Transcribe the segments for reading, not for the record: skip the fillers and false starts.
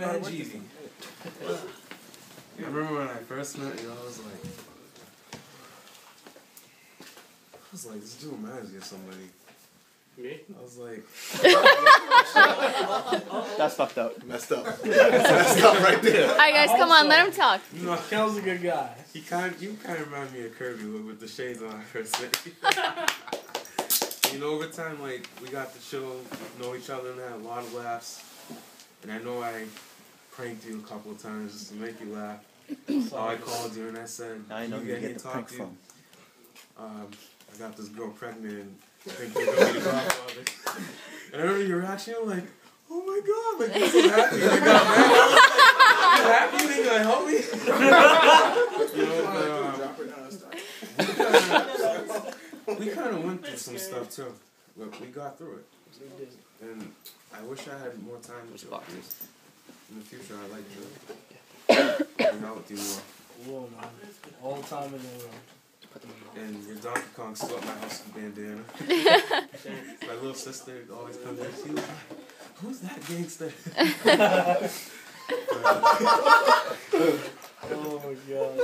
man, Jeezy. I remember when I first met you, I was like, this dude reminds me of somebody. Me? I was like, that's fucked up. Messed up. Messed up right there. All right, guys, come on, let him talk. no, Kel's a good guy. you kind of remind me of Kirby with the shades on first. You know, over time, like, we got to chill, know each other, and had a lot of laughs. And I know I pranked you a couple of times just to make you laugh. So I called you and I said, I know you get the prank from. I got this girl pregnant and I think you're going to be the godfather. And I remember your reaction, you were like, oh my god, like, you're so happy. And I got mad. I was like, you happy? You think you're gonna help me? We kind of went through some stuff too. But we got through it. And I wish I had more time with you. In the future, I'd like to hang out with you more. Whoa, man. All time in the world. And your Donkey Kong still at my house with bandana. My little sister always comes in. She's like, who's that gangster? Oh my god.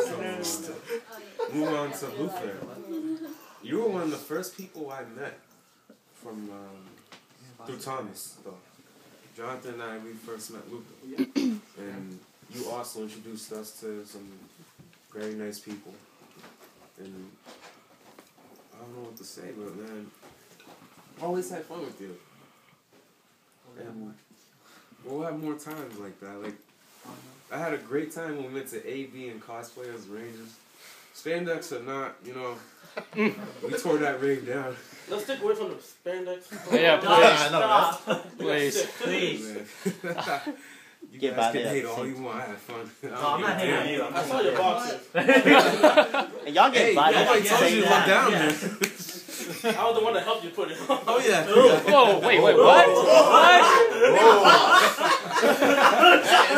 So, move on to Luther. You were one of the first people I met from through Thomas, though. Jonathan and I, we first met Luther. And you also introduced us to some very nice people. And I don't know what to say, but man, I always had fun with you. And we'll have more times like that. Like, I had a great time when we went to AV and cosplay as Rangers. Spandex or not, you know, we tore that ring down. Let's stick away from the spandex. Yeah, please. Please. You guys can hate all you want. I had fun. No, I'm not hating you. I saw your boxes. And y'all get body. Nobody told you to look down there. I was the one that helped you put it on. Oh, yeah. Whoa, wait, what? What?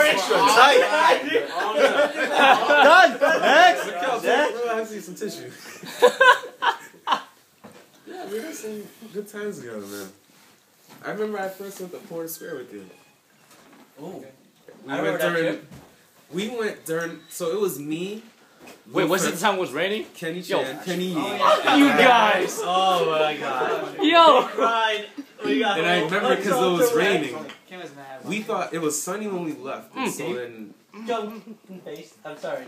Extra tight. Done. Next. I see some tissue. Yeah, we had some good times together, man. I remember I first went to Porter Square with you. Oh. We went during, so it was me. Wait, was it the time it was raining? Kenny Chan, Kenny Yee. You guys. Oh my god. Yo. Cried. And I remember because it was raining. We thought it was sunny when we left. And so then I'm sorry.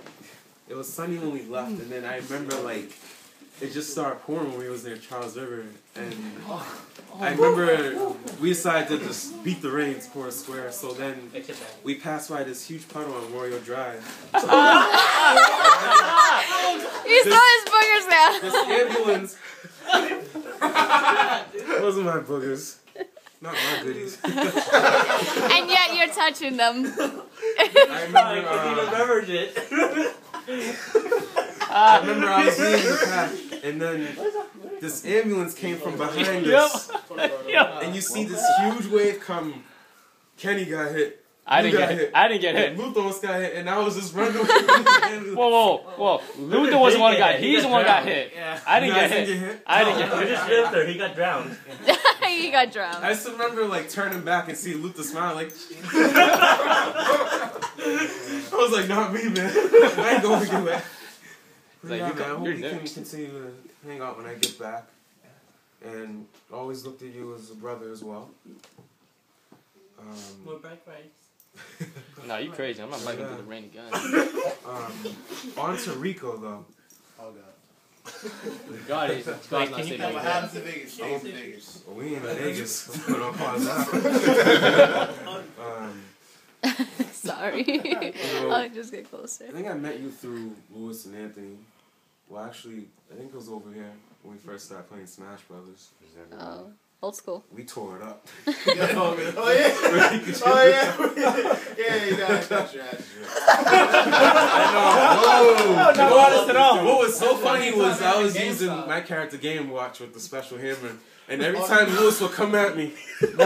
it was sunny when we left, and then I remember like it just started pouring when we was near Charles River, and I remember we decided to just beat the rain to Porter Square. So then we passed by this huge puddle on Royal Drive. You saw his boogers now. This ambulance. Those are my boogers. Not my goodies. And yet you're touching them. I remember I was leaving the path, and then this ambulance came from behind us. And you see this huge wave come. Kenny got hit. I didn't get hit. And Luther almost got hit, and I was just running away. Whoa. Luther was the one who got hit. He's the one who got hit. Yeah. I didn't get hit. I didn't get hit. You just lived there. He got drowned. He got drowned. I just remember like turning back and seeing Luther smile like. I was like, not me, man. I ain't going to get wet. Like, yeah, man, I hope we you're can continue to hang out when I get back. And always looked at you as a brother as well. We're back, right? No, you crazy. I'm not biking through the rainy gun. On to Rico, though. Oh, God. God, can you What happens to Vegas? Stays in Vegas. Well, we ain't in Vegas. Put on pause out. Sorry. I'll just get closer. I think I met you through Lewis and Anthony. Well, actually, I think it was over here when we first started playing Smash Brothers. Oh, old school. We tore it up. Oh, yeah? Oh, yeah? Yeah, you got it. That's right. What was so funny was I was using my character Game Watch with the special hammer, and every time Lewis would come at me. 9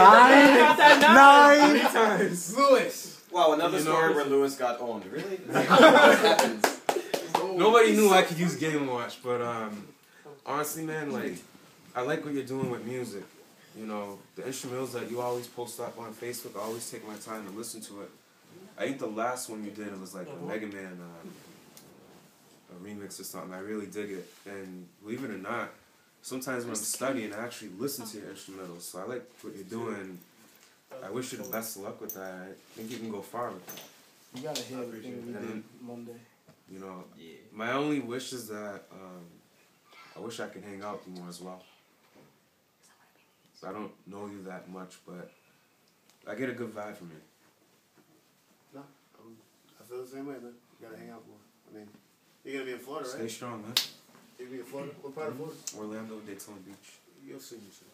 times. Lewis! Wow, another story where Lewis got owned. Really? What happens? Nobody knew I could use Game Watch, but honestly, man, like, I like what you're doing with music. You know, the instrumentals that you always post up on Facebook, I always take my time to listen to it. I think the last one you did, it was like a Mega Man a remix or something. I really dig it. And believe it or not, sometimes when I'm studying, I actually listen to your instrumentals. So I like what you're doing. I wish you the best of luck with that. I think you can go far with that. You gotta hear everything we did Monday. You know, my only wish is that I wish I could hang out with you more as well. I don't know you that much, but I get a good vibe from you. No, I feel the same way, man. You gotta hang out more. I mean, you're gonna be in Florida, right? Stay strong, man. You're gonna be in Florida? What part of Florida? Orlando, Daytona Beach. You'll see me soon.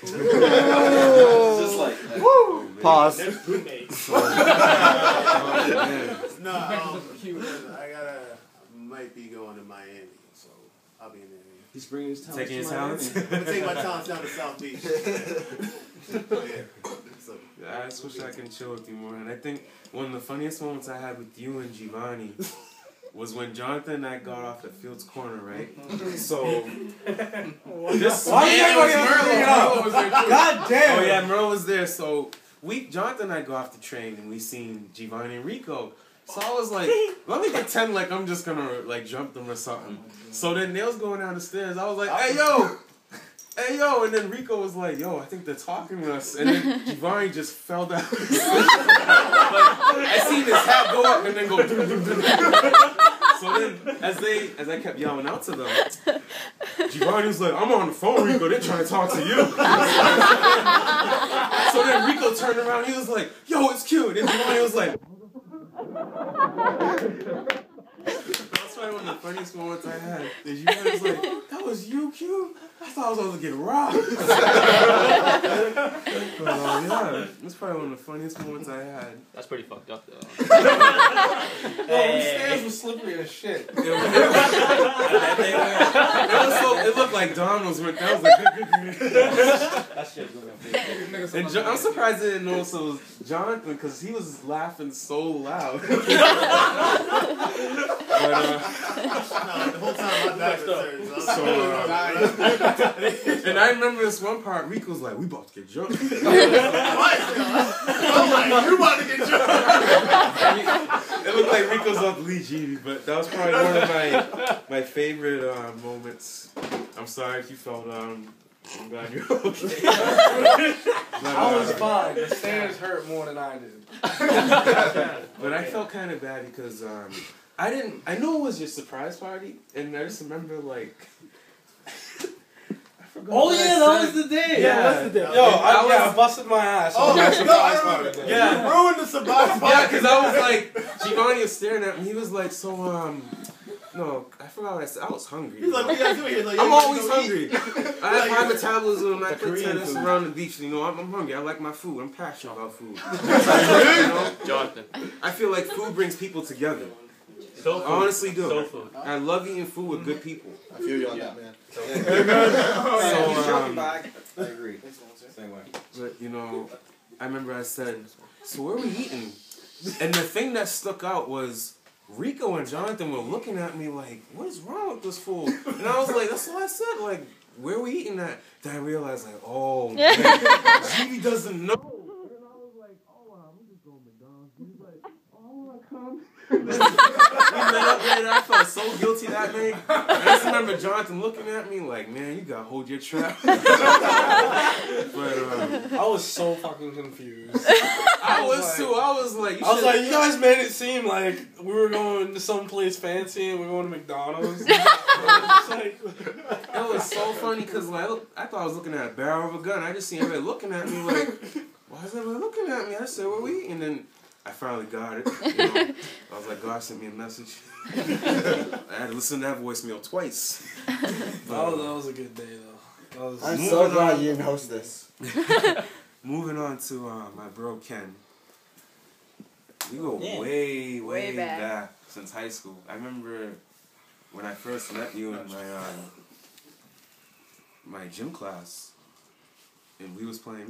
Just like that. Oh, Pause. No, I might be going to Miami, so I'll be in there. He's bringing his talents. Taking his talents? I'm gonna take my talents down to South Beach. So, I just wish I can chill with you more. And I think one of the funniest moments I had with you and Giovanni was when Jonathan and I got off at Fields Corner, right? So this Merle was there too. God damn! Oh yeah, Merle was there. So Jonathan and I go off the train and we seen Giovanni and Rico. So I was like, let me pretend like I'm just gonna like jump them or something. So then Nail's going down the stairs. I was like, hey yo, and then Rico was like, yo, I think they're talking to us. And then Giovanni just fell down. Like, I seen his hat go up and then go. So then, as I kept yelling out to them, Giovanni was like, I'm on the phone, Rico. They're trying to talk to you. So then Rico turned around. He was like, yo, it's cute. And Giovanni was like. That's probably one of the funniest moments I had. You guys like, that was you, Q? I thought I was going to get robbed. But yeah, that's probably one of the funniest moments I had. That's pretty fucked up, though. The stairs were slippery as shit. It looked like Donald's. That was like, That shit's going and I'm surprised I didn't know it was Jonathan because he was laughing so loud. But, no, the whole time my back was and I remember this one part, Rico's like, we about to get jumped. I'm like, you about to get jumped. It looked like Rico's off Lee Genie, but that was probably one of my favorite moments. I'm sorry if you fell down. I'm glad you're okay. I was fine. The stairs hurt more than I did. But I felt kind of bad because I know it was your surprise party, and I just remember like. Oh yeah, that was the day. Yeah, that was the day. I busted my ass. Oh, no, I remember. Yeah. You ruined the surprise party. Yeah, because I was like, Giovanni was staring at me. He was like, so, no, I forgot what I said. I was hungry. He's like, what you guys doing here? Like, I'm always hungry. I have high metabolism. I play tennis around the beach. You know, I'm hungry. I like my food. I'm passionate about food. You know? Jonathan. I feel like food brings people together. Soul food. I honestly do. Soul food. I love eating food with good people. I feel you on that, man. So, I agree. Same way. but, you know, I remember I said, so where are we eating? And the thing that stuck out was Rico and Jonathan were looking at me like, what is wrong with this fool? And I was like, that's what I said, like, where are we eating at? Then I realized, like, oh, man, Gigi doesn't know. And I was like, oh, we just go to McDonald's. He's like, oh, I want to come. We met up there, and I felt so guilty that night. I just remember Jonathan looking at me like, man, you gotta hold your trap. But I was so fucking confused. I was too. I was like, you guys made it seem like we were going to someplace fancy and we were going to McDonald's. It was so funny because like, I thought I was looking at a barrel of a gun. I just seen everybody looking at me like, why is everybody looking at me? I said, where we eating? And then I finally got it. You know, I was like, God sent me a message. I had to listen to that voicemail twice. That was a good day though. I'm so glad you didn't host this. Moving on to my bro Ken. We go way back since high school. I remember when I first met you in my gym class, and we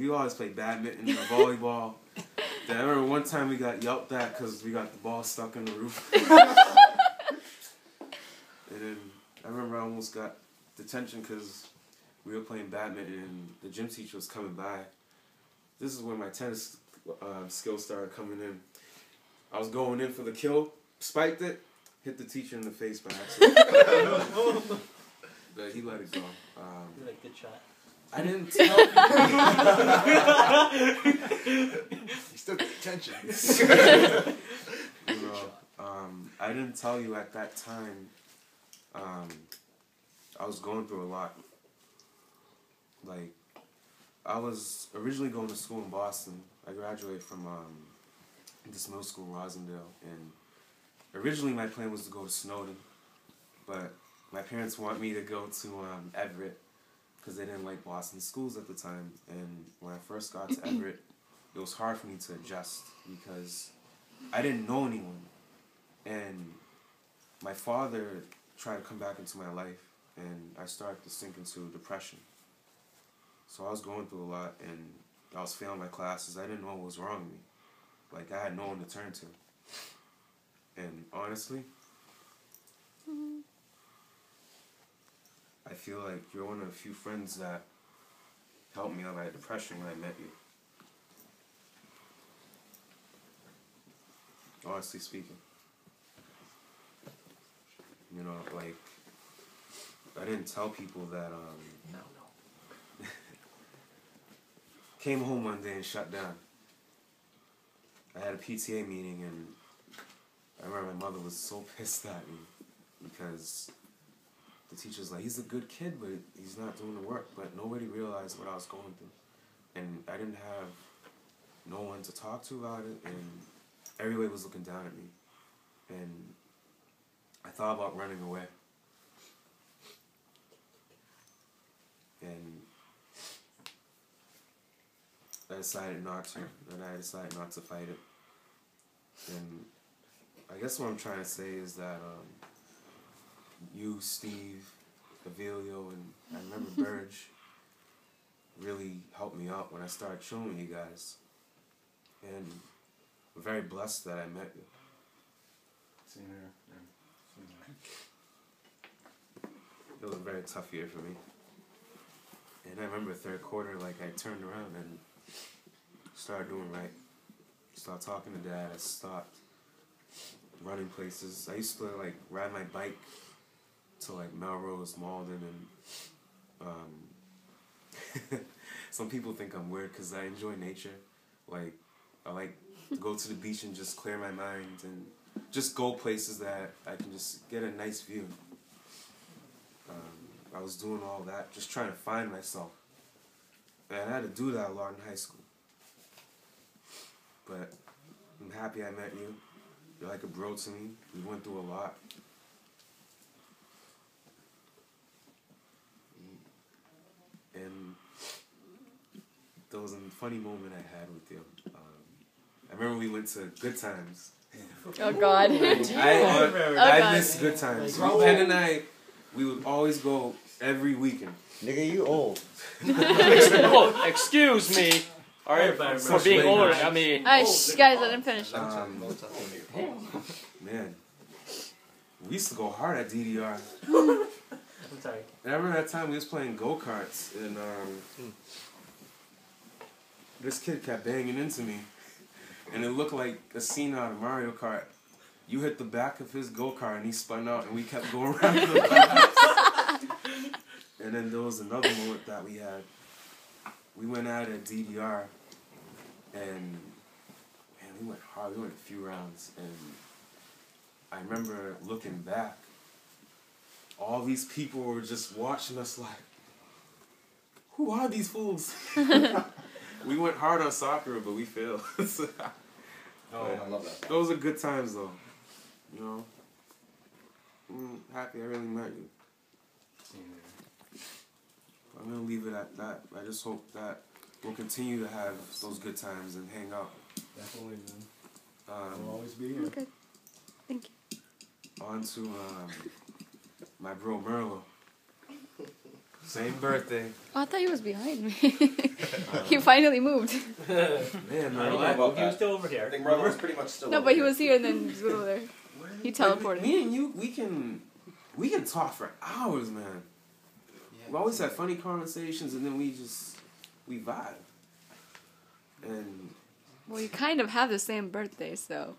always played badminton and volleyball. Then I remember one time we got yelped at because we got the ball stuck in the roof. And then I remember I almost got detention because we were playing badminton and the gym teacher was coming by. This is when my tennis skills started coming in. I was going in for the kill, spiked it, hit the teacher in the face by accident. But he let it go. You're like, good shot. I didn't tell He still got attention. you know, I didn't tell you at that time. I was going through a lot. Like, I was originally going to school in Boston. I graduated from this middle school in Rosendale, and originally my plan was to go to Snowden, but my parents want me to go to Everett because they didn't like Boston schools at the time. And when I first got to Everett, it was hard for me to adjust because I didn't know anyone, and my father tried to come back into my life, and I started to sink into depression. So I was going through a lot, and I was failing my classes. I didn't know what was wrong with me. Like, I had no one to turn to. And honestly, I feel like you're one of the few friends that helped me out of my depression when I met you. Honestly speaking. You know, like, I didn't tell people that, came home one day and shut down. I had a PTA meeting, and I remember my mother was so pissed at me because the teacher's like, he's a good kid, but he's not doing the work. But nobody realized what I was going through. And I didn't have no one to talk to about it, and everybody was looking down at me. And I thought about running away. And I decided not to, and I decided not to fight it. And I guess what I'm trying to say is that you, Steve, Avilio, and I remember Burge really helped me out when I started showing you guys. And I'm very blessed that I met you. Same here. It was a very tough year for me. And I remember third quarter, like, I turned around and started doing right. Started talking to Dad. I stopped running places. I used to, like, ride my bike to, like, Melrose, Malden, and some people think I'm weird because I enjoy nature. Like, I like to go to the beach and just clear my mind and just go places that I can just get a nice view. I was doing all that, just trying to find myself. And I had to do that a lot in high school. But I'm happy I met you. You're like a bro to me. We went through a lot. And there was a funny moment I had with you. I remember we went to Good Times. Oh God. I miss Good Times. Ben and I, we would always go every weekend. Nigga, you old. Oh, excuse me. Alright, for being older, I mean. Guys, I didn't finish. Man, we used to go hard at DDR. I'm sorry. And I remember that time we was playing go-karts, and this kid kept banging into me, and it looked like a scene out of Mario Kart. You hit the back of his go-kart, and he spun out, and we kept going around the back. And then there was another moment that we had. We went out at DDR, and man, we went hard. We went a few rounds, and I remember looking back. All these people were just watching us like, who are these fools? We went hard on soccer, but we failed. I love that. Those are good times, though. You know? I'm happy I really met you. I'm going to leave it at that. I just hope that we'll continue to have those good times and hang out. Definitely, man. We'll always be here. Okay. Thank you. On to my bro Merlo. Same birthday. Oh, I thought he was behind me. He finally moved. Man, I don't know Merlo. about he was still over I here. think Merlo was pretty much still No, over but he here. was here and then he went over there. He teleported. Me and you, we can talk for hours, man. We always have funny conversations, and then we vibe. And Well, you kind of have the same birthday, so.